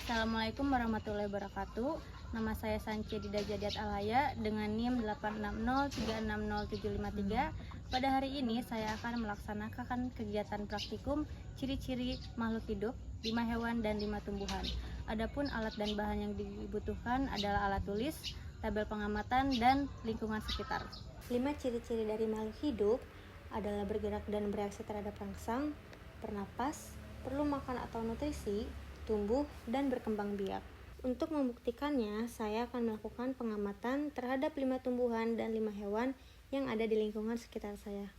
Assalamualaikum warahmatullahi wabarakatuh. Nama saya Sanci Dida Jadiat Alaya dengan NIM 860360753. Pada hari ini saya akan melaksanakan kegiatan praktikum ciri-ciri makhluk hidup, 5 hewan dan 5 tumbuhan. Adapun alat dan bahan yang dibutuhkan adalah alat tulis, tabel pengamatan, dan lingkungan sekitar. 5 ciri-ciri dari makhluk hidup adalah bergerak dan bereaksi terhadap rangsang, bernapas, perlu makan atau nutrisi, tumbuh, dan berkembang biak. Untuk membuktikannya, saya akan melakukan pengamatan terhadap 5 tumbuhan dan 5 hewan yang ada di lingkungan sekitar saya.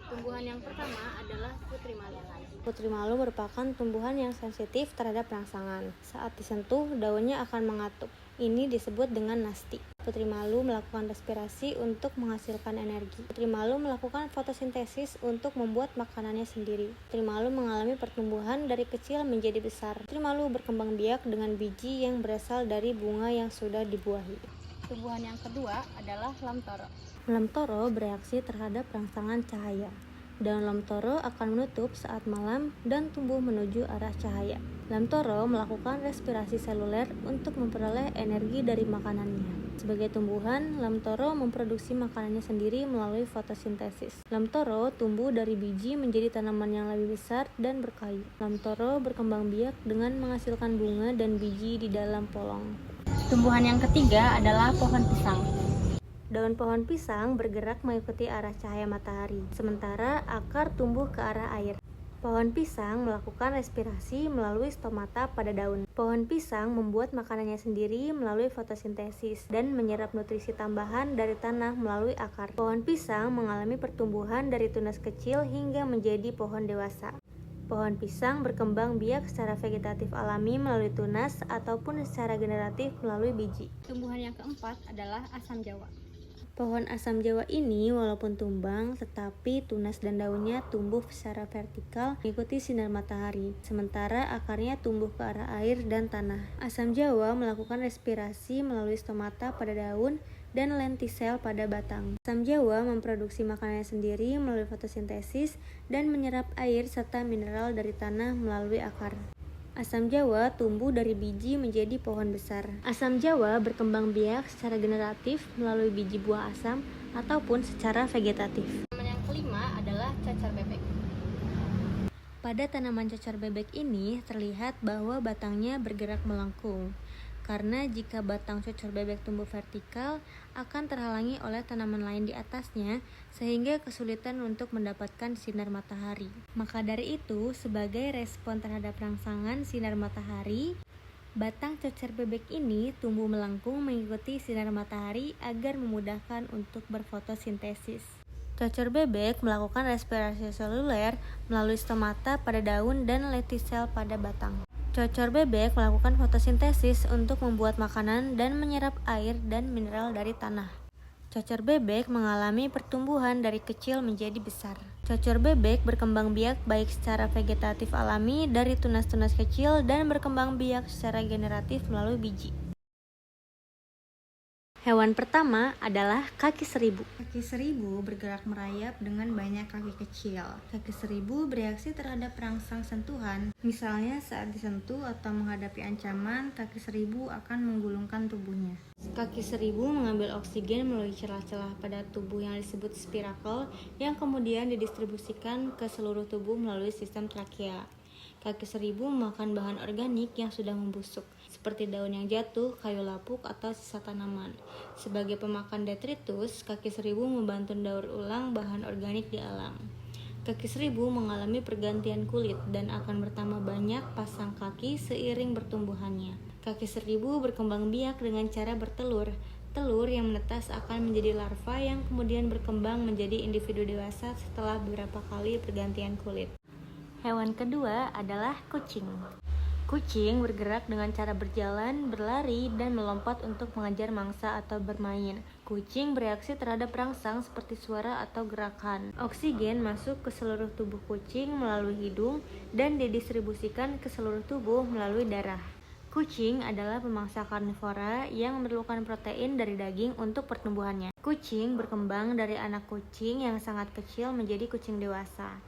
Tumbuhan yang pertama adalah putri malu. Putri malu merupakan tumbuhan yang sensitif terhadap rangsangan. Saat disentuh, daunnya akan mengatup. Ini disebut dengan nasti. Putri malu melakukan respirasi untuk menghasilkan energi. Putri malu melakukan fotosintesis untuk membuat makanannya sendiri. Putri malu mengalami pertumbuhan dari kecil menjadi besar. Putri malu berkembang biak dengan biji yang berasal dari bunga yang sudah dibuahi. Tumbuhan yang kedua adalah lamtoro. Lamtoro bereaksi terhadap rangsangan cahaya. Daun lamtoro akan menutup saat malam dan tumbuh menuju arah cahaya. Lamtoro melakukan respirasi seluler untuk memperoleh energi dari makanannya. Sebagai tumbuhan, lamtoro memproduksi makanannya sendiri melalui fotosintesis. Lamtoro tumbuh dari biji menjadi tanaman yang lebih besar dan berkayu. Lamtoro berkembang biak dengan menghasilkan bunga dan biji di dalam polong. Tumbuhan yang ketiga adalah pohon pisang. Daun pohon pisang bergerak mengikuti arah cahaya matahari, sementara akar tumbuh ke arah air. Pohon pisang melakukan respirasi melalui stomata pada daun. Pohon pisang membuat makanannya sendiri melalui fotosintesis dan menyerap nutrisi tambahan dari tanah melalui akar. Pohon pisang mengalami pertumbuhan dari tunas kecil hingga menjadi pohon dewasa. Pohon pisang berkembang biak secara vegetatif alami melalui tunas ataupun secara generatif melalui biji. Tumbuhan yang keempat adalah asam jawa. Pohon asam jawa ini walaupun tumbang, tetapi tunas dan daunnya tumbuh secara vertikal mengikuti sinar matahari, sementara akarnya tumbuh ke arah air dan tanah. Asam jawa melakukan respirasi melalui stomata pada daun dan lentisel pada batang. Asam jawa memproduksi makanannya sendiri melalui fotosintesis dan menyerap air serta mineral dari tanah melalui akar. Asam jawa tumbuh dari biji menjadi pohon besar. Asam jawa berkembang biak secara generatif melalui biji buah asam ataupun secara vegetatif. Tanaman yang kelima adalah cacar bebek. Pada tanaman cacar bebek ini terlihat bahwa batangnya bergerak melengkung. Karena jika batang cacar bebek tumbuh vertikal, akan terhalangi oleh tanaman lain di atasnya, sehingga kesulitan untuk mendapatkan sinar matahari. Maka dari itu, sebagai respon terhadap rangsangan sinar matahari, batang cacar bebek ini tumbuh melengkung mengikuti sinar matahari agar memudahkan untuk berfotosintesis. Cacar bebek melakukan respirasi seluler melalui stomata pada daun dan lentisel pada batang. Cacar bebek melakukan fotosintesis untuk membuat makanan dan menyerap air dan mineral dari tanah. Cacar bebek mengalami pertumbuhan dari kecil menjadi besar. Cacar bebek berkembang biak baik secara vegetatif alami dari tunas-tunas kecil dan berkembang biak secara generatif melalui biji. Hewan pertama adalah kaki seribu. Kaki seribu bergerak merayap dengan banyak kaki kecil. Kaki seribu bereaksi terhadap rangsang sentuhan. Misalnya saat disentuh atau menghadapi ancaman, kaki seribu akan menggulungkan tubuhnya. Kaki seribu mengambil oksigen melalui celah-celah pada tubuh yang disebut spirakel, yang kemudian didistribusikan ke seluruh tubuh melalui sistem trakea. Kaki seribu memakan bahan organik yang sudah membusuk, seperti daun yang jatuh, kayu lapuk, atau sisa tanaman. Sebagai pemakan detritus, kaki seribu membantu daur ulang bahan organik di alam. Kaki seribu mengalami pergantian kulit dan akan bertambah banyak pasang kaki seiring bertumbuhannya. Kaki seribu berkembang biak dengan cara bertelur. Telur yang menetas akan menjadi larva yang kemudian berkembang menjadi individu dewasa setelah beberapa kali pergantian kulit. Hewan kedua adalah kucing. Kucing bergerak dengan cara berjalan, berlari, dan melompat untuk mengejar mangsa atau bermain. Kucing bereaksi terhadap rangsang seperti suara atau gerakan. Oksigen masuk ke seluruh tubuh kucing melalui hidung dan didistribusikan ke seluruh tubuh melalui darah. Kucing adalah pemangsa karnivora yang memerlukan protein dari daging untuk pertumbuhannya. Kucing berkembang dari anak kucing yang sangat kecil menjadi kucing dewasa.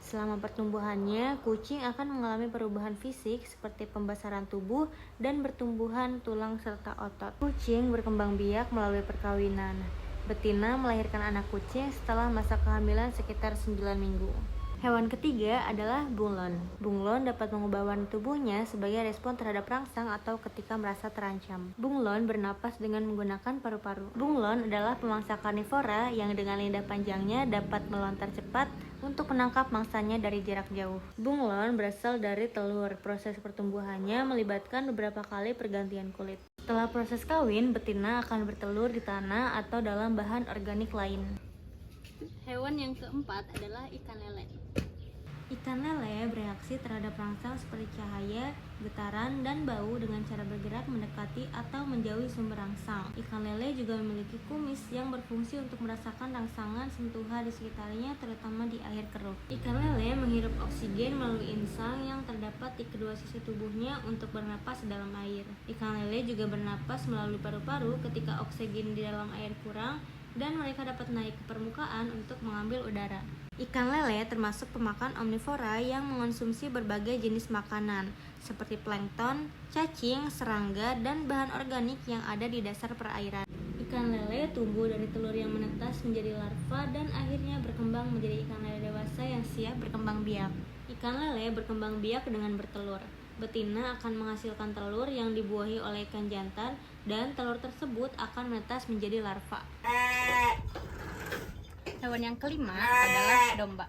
Selama pertumbuhannya, kucing akan mengalami perubahan fisik seperti pembesaran tubuh dan pertumbuhan tulang serta otot. Kucing berkembang biak melalui perkawinan. Betina melahirkan anak kucing setelah masa kehamilan sekitar 9 minggu. Hewan ketiga adalah bunglon. Bunglon dapat mengubah warna tubuhnya sebagai respon terhadap rangsang atau ketika merasa terancam. Bunglon bernapas dengan menggunakan paru-paru. Bunglon adalah pemangsa karnivora yang dengan lidah panjangnya dapat melontar cepat untuk menangkap mangsanya dari jarak jauh. Bunglon berasal dari telur. Proses pertumbuhannya melibatkan beberapa kali pergantian kulit. Setelah proses kawin, betina akan bertelur di tanah atau dalam bahan organik lain. Hewan yang keempat adalah ikan lele. Ikan lele bereaksi terhadap rangsang seperti cahaya, getaran, dan bau dengan cara bergerak mendekati atau menjauhi sumber rangsang. Ikan lele juga memiliki kumis yang berfungsi untuk merasakan rangsangan sentuhan di sekitarnya, terutama di air keruh. Ikan lele menghirup oksigen melalui insang yang terdapat di kedua sisi tubuhnya untuk bernapas dalam air. Ikan lele juga bernapas melalui paru-paru ketika oksigen di dalam air kurang, dan mereka dapat naik ke permukaan untuk mengambil udara. Ikan lele termasuk pemakan omnivora yang mengonsumsi berbagai jenis makanan seperti plankton, cacing, serangga, dan bahan organik yang ada di dasar perairan. Ikan lele tumbuh dari telur yang menetas menjadi larva dan akhirnya berkembang menjadi ikan lele dewasa yang siap berkembang biak. Ikan lele berkembang biak dengan bertelur. Betina akan menghasilkan telur yang dibuahi oleh ikan jantan dan telur tersebut akan menetas menjadi larva. Hewan yang kelima adalah domba.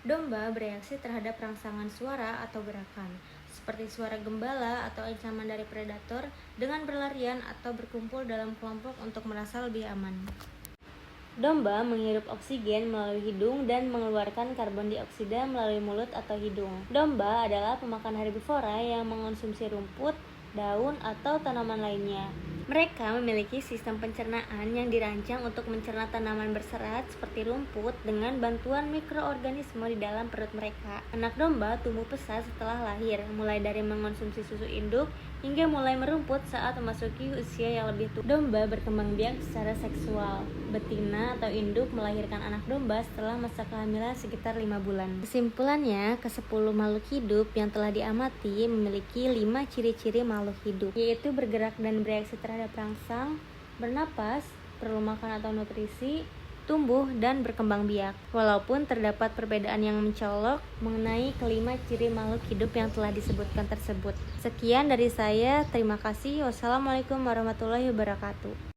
Domba bereaksi terhadap rangsangan suara atau gerakan, seperti suara gembala atau ancaman dari predator, dengan berlarian atau berkumpul dalam kelompok untuk merasa lebih aman. Domba menghirup oksigen melalui hidung dan mengeluarkan karbon dioksida melalui mulut atau hidung. Domba adalah pemakan herbivora yang mengonsumsi rumput, daun, atau tanaman lainnya. Mereka memiliki sistem pencernaan yang dirancang untuk mencerna tanaman berserat seperti rumput dengan bantuan mikroorganisme di dalam perut mereka. Anak domba tumbuh pesat setelah lahir, mulai dari mengonsumsi susu induk hingga mulai merumput saat memasuki usia yang lebih tua. Domba berkembang biak secara seksual. Betina atau induk melahirkan anak domba setelah masa kehamilan sekitar 5 bulan. Kesimpulannya, ke-10 makhluk hidup yang telah diamati memiliki 5 ciri-ciri makhluk hidup, yaitu bergerak dan bereaksi terhadap rangsang, bernapas, perlu makan atau nutrisi, tumbuh, dan berkembang biak. Walaupun terdapat perbedaan yang mencolok mengenai kelima ciri makhluk hidup yang telah disebutkan tersebut. Sekian dari saya, terima kasih. Wassalamualaikum warahmatullahi wabarakatuh.